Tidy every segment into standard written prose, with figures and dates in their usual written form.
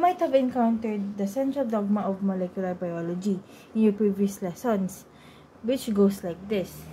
might have encountered the central dogma of molecular biology in your previous lessons, which goes like this.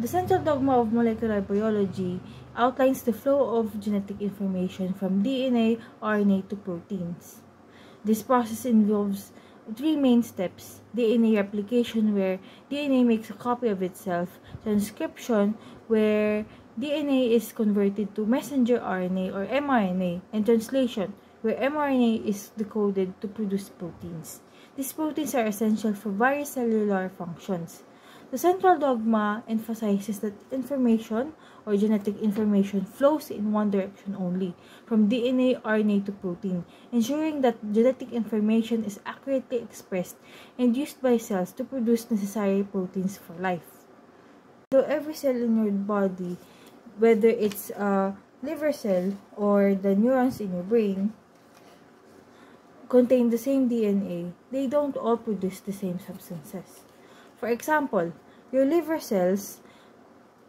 The central dogma of molecular biology outlines the flow of genetic information from DNA, RNA to proteins. This process involves three main steps: DNA replication, where DNA makes a copy of itself; transcription, where DNA is converted to messenger RNA or mRNA; and translation, where mRNA is decoded to produce proteins. These proteins are essential for various cellular functions. The central dogma emphasizes that information or genetic information flows in one direction only, from DNA, RNA to protein, ensuring that genetic information is accurately expressed and used by cells to produce necessary proteins for life. So every cell in your body, whether it's a liver cell or the neurons in your brain, contain the same DNA. They don't all produce the same substances. For example, your liver cells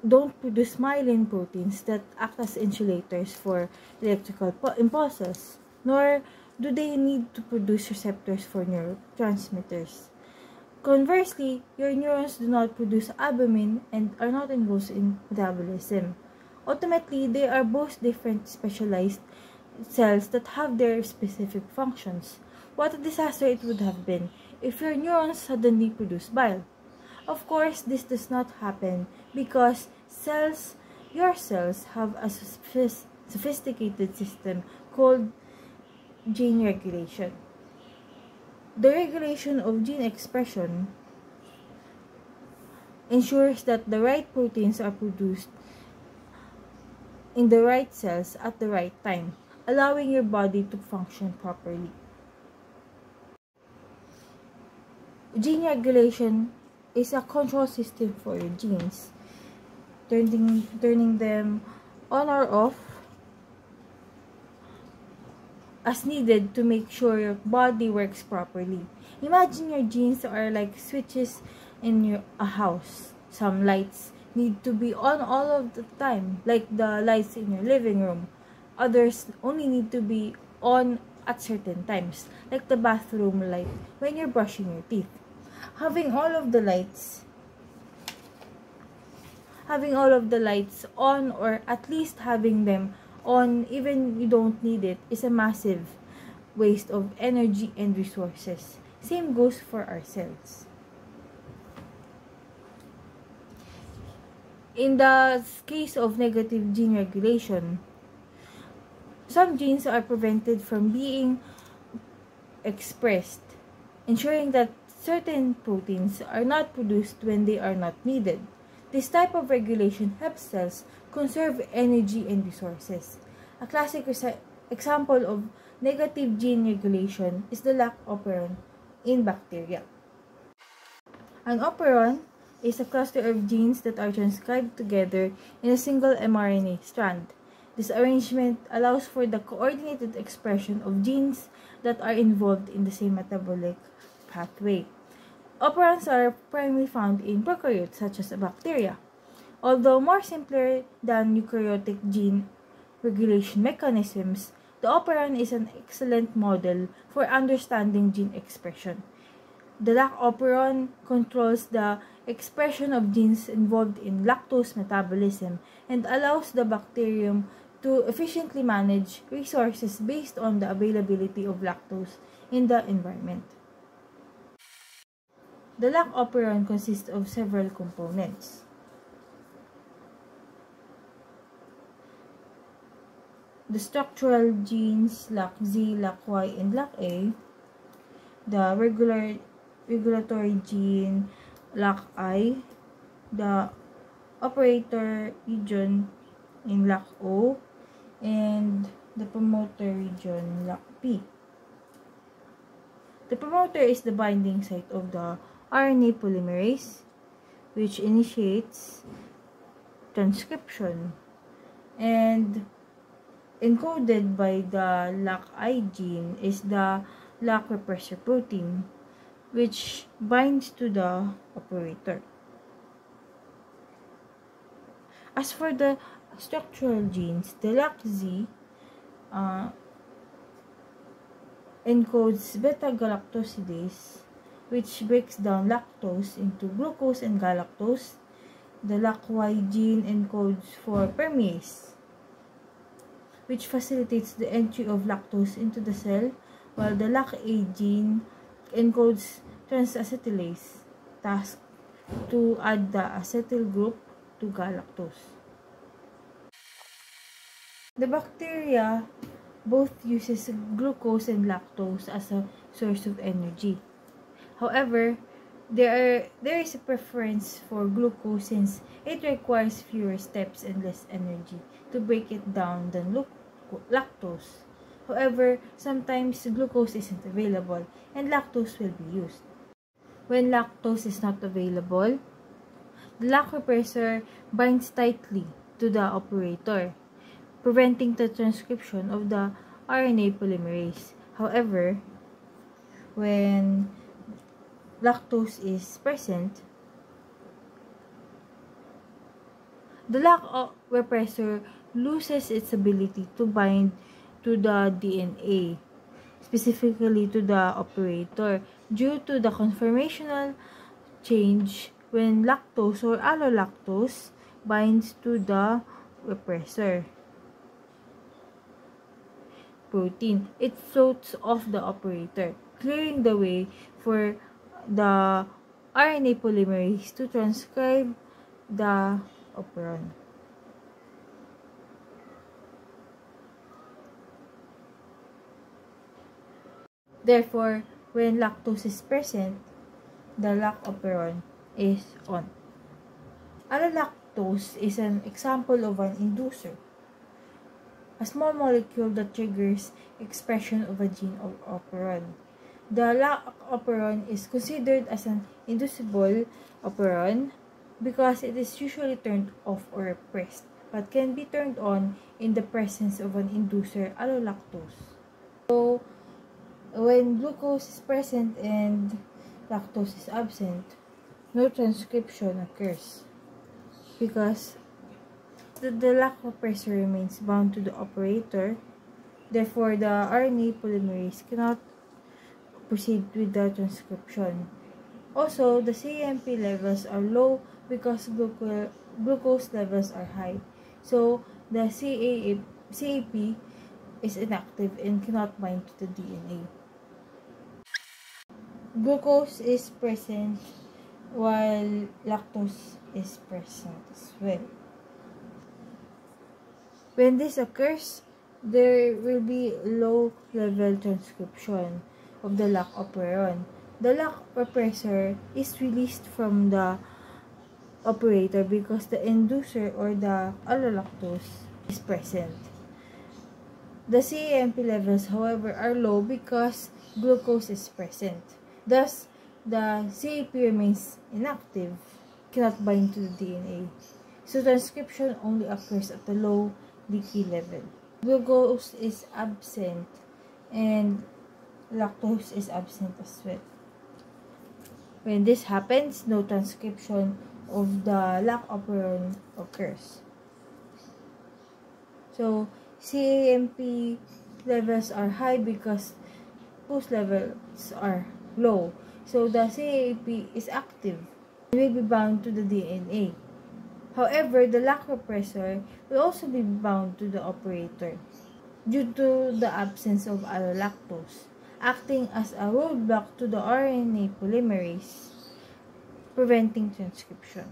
don't produce myelin proteins that act as insulators for electrical impulses, nor do they need to produce receptors for neurotransmitters. Conversely, your neurons do not produce albumin and are not involved in metabolism. Ultimately, they are both different specialized cells that have their specific functions. What a disaster it would have been if your neurons suddenly produce bile. Of course, this does not happen because your cells have a sophisticated system called gene regulation. The regulation of gene expression ensures that the right proteins are produced in the right cells at the right time, allowing your body to function properly. Gene regulation is a control system for your genes, turning them on or off as needed to make sure your body works properly. Imagine your genes are like switches in a house. Some lights need to be on all of the time, like the lights in your living room. Others only need to be on at certain times, like the bathroom light when you're brushing your teeth. Having all of the lights on, or at least having them on even you don't need it, is a massive waste of energy and resources. Same goes for our cells. In the case of negative gene regulation, some genes are prevented from being expressed, ensuring that certain proteins are not produced when they are not needed. This type of regulation helps cells conserve energy and resources. A classic example of negative gene regulation is the lack operon in bacteria. An operon is a cluster of genes that are transcribed together in a single mRNA strand. This arrangement allows for the coordinated expression of genes that are involved in the same metabolic pathway. Operons are primarily found in prokaryotes such as bacteria. Although more simpler than eukaryotic gene regulation mechanisms, the operon is an excellent model for understanding gene expression. The lac operon controls the expression of genes involved in lactose metabolism and allows the bacterium to efficiently manage resources based on the availability of lactose in the environment. The lac operon consists of several components. The structural genes LAC-Z, LAC-Y, and LAC-A, the regulatory gene LAC-I, the operator region in LAC-O, and the promoter region LAC-P. The promoter is the binding site of the RNA polymerase, which initiates transcription, and encoded by the LAC-I gene is the LAC repressor protein, which binds to the operator. As for the structural genes, the LAC-Z encodes beta-galactosidase, which breaks down lactose into glucose and galactose. The LAC-Y gene encodes for permease, which facilitates the entry of lactose into the cell, while the LAC-A gene encodes transacetylase, tasked to add the acetyl group to galactose. The bacteria both uses glucose and lactose as a source of energy. However, there is a preference for glucose since it requires fewer steps and less energy to break it down than lactose. However, sometimes glucose isn't available and lactose will be used. When lactose is not available, the LAC repressor binds tightly to the operator, preventing the transcription of the RNA polymerase. However, when lactose is present, the LAC repressor loses its ability to bind to the DNA, specifically to the operator, due to the conformational change when lactose or allolactose binds to the repressor protein. It floats off the operator, clearing the way for the RNA polymerase to transcribe the operon. Therefore, when lactose is present, the LAC operon is on. Allolactose is an example of an inducer, a small molecule that triggers expression of a gene or operon. The LAC operon is considered as an inducible operon because it is usually turned off or repressed, but can be turned on in the presence of an inducer, allolactose. So, when glucose is present and lactose is absent, no transcription occurs because the LAC repressor remains bound to the operator. Therefore, the RNA polymerase cannot proceed with the transcription. Also, the CAMP levels are low because glucose levels are high. So, the CAP is inactive and cannot bind to the DNA. Glucose is present while lactose is present as well. When this occurs, there will be low level transcription of the LAC operon. The LAC repressor is released from the operator because the inducer or the allolactose is present. The CAMP levels, however, are low because glucose is present. Thus, the CAP remains inactive, cannot bind to the DNA. So, transcription only occurs at the low leaky level. Glucose is absent and lactose is absent as well. When this happens, no transcription of the LAC operon occurs. So, CAMP levels are high because glucose levels are low. So, the CAP is active and will be bound to the DNA. However, the LAC repressor will also be bound to the operator due to the absence of allolactose, acting as a roadblock to the RNA polymerase, preventing transcription.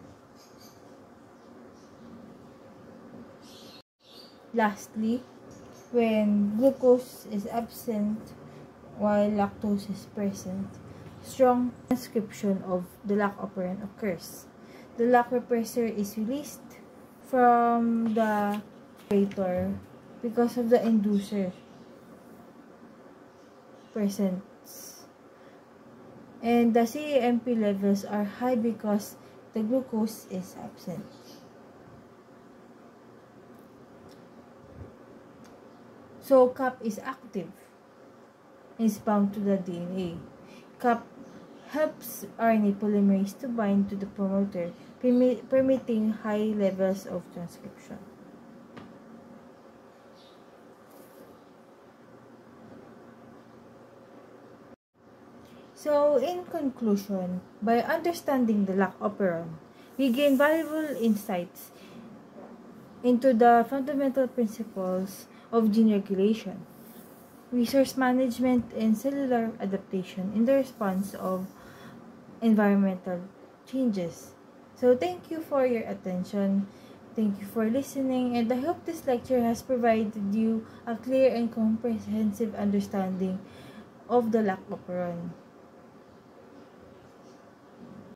Lastly, when glucose is absent while lactose is present, strong transcription of the LAC operon occurs. The LAC repressor is released from the operator because of the inducer presence. And the CAMP levels are high because the glucose is absent. So, CAP is active and is bound to the DNA. CAP helps RNA polymerase to bind to the promoter, permitting high levels of transcription. So, in conclusion, by understanding the lac operon, we gain valuable insights into the fundamental principles of gene regulation, resource management, and cellular adaptation in the response of environmental changes. So, thank you for your attention. Thank you for listening, and I hope this lecture has provided you a clear and comprehensive understanding of the lac operon.